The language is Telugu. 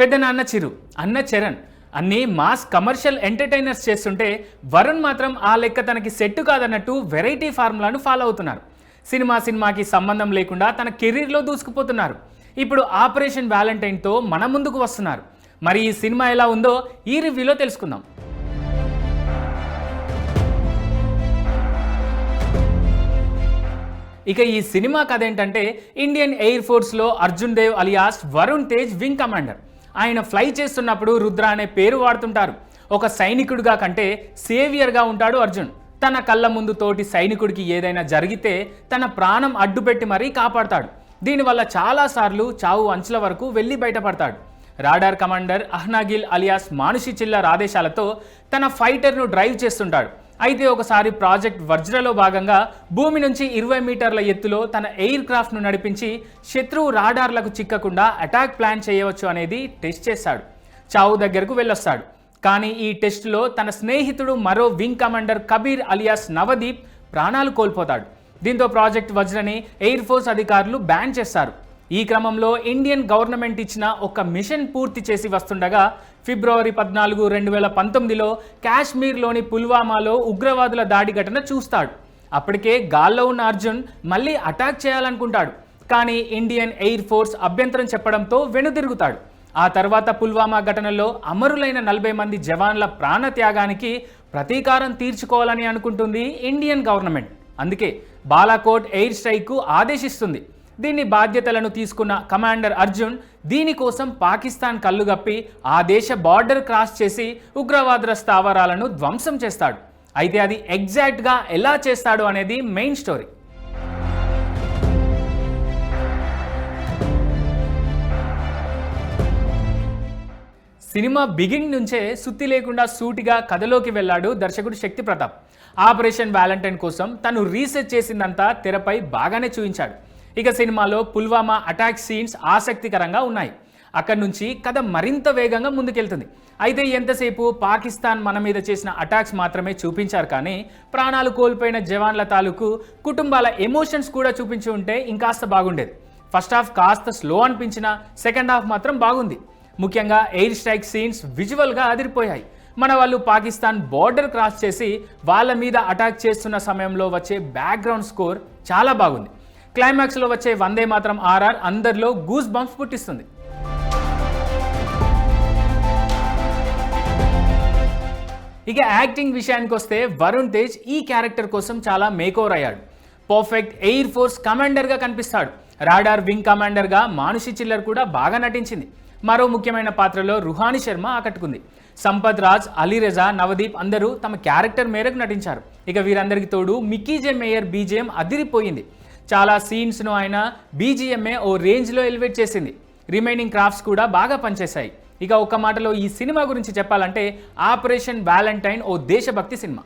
పెద్దనాన్న చిరు, అన్న చరణ్ అన్ని మాస్ కమర్షియల్ ఎంటర్టైనర్స్ చేస్తుంటే వరుణ్ మాత్రం ఆ లెక్క తనకి సెట్ కాదన్నట్టు వెరైటీ ఫార్ములాను ఫాలో అవుతున్నారు. సినిమాకి సంబంధం లేకుండా తన కెరీర్లో దూసుకుపోతున్నారు. ఇప్పుడు ఆపరేషన్ వ్యాలంటైన్తో మన ముందుకు వస్తున్నారు. మరి ఈ సినిమా ఎలా ఉందో ఈ రివ్యూలో తెలుసుకుందాం. ఇక ఈ సినిమా కథ ఏంటంటే, ఇండియన్ ఎయిర్ ఫోర్స్లో Arjun Dev alias Varun Tej wing commander. ఆయన ఫ్లై చేస్తున్నప్పుడు రుద్ర అనే పేరు వాడుతుంటారు. ఒక సైనికుడిగా కంటే సేవియర్గా ఉంటాడు అర్జున్. తన కళ్ళ ముందు తోటి సైనికుడికి ఏదైనా జరిగితే తన ప్రాణం అడ్డుపెట్టి మరీ కాపాడతాడు. దీనివల్ల చాలాసార్లు చావు అంచుల వరకు వెళ్ళి బయటపడతాడు. రాడార్ కమాండర్ అహ్నాగిల్ అలియాస్ మానుషి చిల్లర్ ఆదేశాలతో తన ఫైటర్ను డ్రైవ్ చేస్తుంటాడు. అయితే ఒకసారి ప్రాజెక్ట్ వజ్రలో భాగంగా భూమి నుంచి 20 మీటర్ల ఎత్తులో తన ఎయిర్ క్రాఫ్ట్ను నడిపించి శత్రువు రాడార్లకు చిక్కకుండా అటాక్ ప్లాన్ చేయవచ్చు అనేది టెస్ట్ చేస్తాడు. చావు దగ్గరకు వెళ్ళొస్తాడు. కానీ ఈ టెస్టులో తన స్నేహితుడు మరో wing commander Kabir alias Navdeep ప్రాణాలు కోల్పోతాడు. దీంతో ప్రాజెక్ట్ వజ్రని ఎయిర్ ఫోర్స్ అధికారులు బ్యాన్ చేస్తారు. ఈ క్రమంలో ఇండియన్ గవర్నమెంట్ ఇచ్చిన ఒక మిషన్ పూర్తి చేసి వస్తుండగా ఫిబ్రవరి 14, 2019లో కాశ్మీర్లోని పుల్వామాలో ఉగ్రవాదుల దాడి ఘటన చూస్తాడు. అప్పటికే గాల్లో ఉన్న అర్జున్ మళ్ళీ అటాక్ చేయాలనుకుంటాడు. కానీ ఇండియన్ ఎయిర్ ఫోర్స్ అభ్యంతరం చెప్పడంతో వెనుదిరుగుతాడు. ఆ తర్వాత పుల్వామా ఘటనలో అమరులైన 40 మంది జవాన్ల ప్రాణత్యాగానికి ప్రతీకారం తీర్చుకోవాలని అనుకుంటుంది ఇండియన్ గవర్నమెంట్. అందుకే బాలాకోట్ ఎయిర్ స్ట్రైక్కు ఆదేశిస్తుంది. దీన్ని బాధ్యతలను తీసుకున్న కమాండర్ అర్జున్ దీనికోసం పాకిస్తాన్ కళ్ళుగప్పి ఆ దేశ బార్డర్ క్రాస్ చేసి ఉగ్రవాదుల స్థావరాలను ధ్వంసం చేస్తాడు. అయితే అది ఎగ్జాక్ట్గా ఎలా చేస్తాడు అనేది మెయిన్ స్టోరీ. సినిమా బిగినింగ్ నుంచే సుత్తి లేకుండా సూటిగా కథలోకి వెళ్ళాడు దర్శకుడు శక్తి ప్రతాప్. ఆపరేషన్ వ్యాలంటైన్ కోసం తను రీసెర్చ్ చేసిందంతా తెరపై బాగానే చూపించాడు. ఇక సినిమాలో పుల్వామా అటాక్ సీన్స్ ఆసక్తికరంగా ఉన్నాయి. అక్కడి నుంచి కథ మరింత వేగంగా ముందుకెళ్తుంది. అయితే ఎంతసేపు పాకిస్తాన్ మన మీద చేసిన అటాక్స్ మాత్రమే చూపించారు, కానీ ప్రాణాలు కోల్పోయిన జవాన్ల తాలూకు కుటుంబాల ఎమోషన్స్ కూడా చూపించి ఉంటే ఇంకాస్త బాగుండేది. ఫస్ట్ హాఫ్ కాస్త స్లో అనిపించిన సెకండ్ హాఫ్ మాత్రం బాగుంది. ముఖ్యంగా ఎయిర్ స్ట్రైక్ సీన్స్ విజువల్గా అదిరిపోయాయి. మన వాళ్ళు పాకిస్తాన్ బార్డర్ క్రాస్ చేసి వాళ్ళ మీద అటాక్ చేస్తున్న సమయంలో వచ్చే బ్యాక్గ్రౌండ్ స్కోర్ చాలా బాగుంది. క్లైమాక్స్లో వచ్చే వందే మాత్రం ఆర్ఆర్ అందరిలో గూస్ బంప్స్ పుట్టిస్తుంది. ఇక యాక్టింగ్ విషయానికి వస్తే వరుణ్ తేజ్ ఈ క్యారెక్టర్ కోసం చాలా మేకోవర్ అయ్యాడు. పర్ఫెక్ట్ ఎయిర్ ఫోర్స్ కమాండర్గా కనిపిస్తాడు. రాడార్ వింగ్ కమాండర్గా మానుషి చిల్లర్ కూడా బాగా నటించింది. మరో ముఖ్యమైన పాత్రలో రుహాని శర్మ ఆకట్టుకుంది. సంపత్ రాజ్, అలీరజా, నవదీప్ అందరూ తమ క్యారెక్టర్ మేరకు నటించారు. ఇక వీరందరికీ తోడు మిక్కీ జే మేయర్ బీజిఎం అదిరిపోయింది. చాలా సీన్స్ను ఆయన బీజిఎంఏ ఓ రేంజ్లో ఎలివేట్ చేసింది. రిమైనింగ్ క్రాఫ్ట్స్ కూడా బాగా పనిచేశాయి. ఇక ఒక్క మాటలో ఈ సినిమా గురించి చెప్పాలంటే ఆపరేషన్ వ్యాలంటైన్ ఓ దేశభక్తి సినిమా.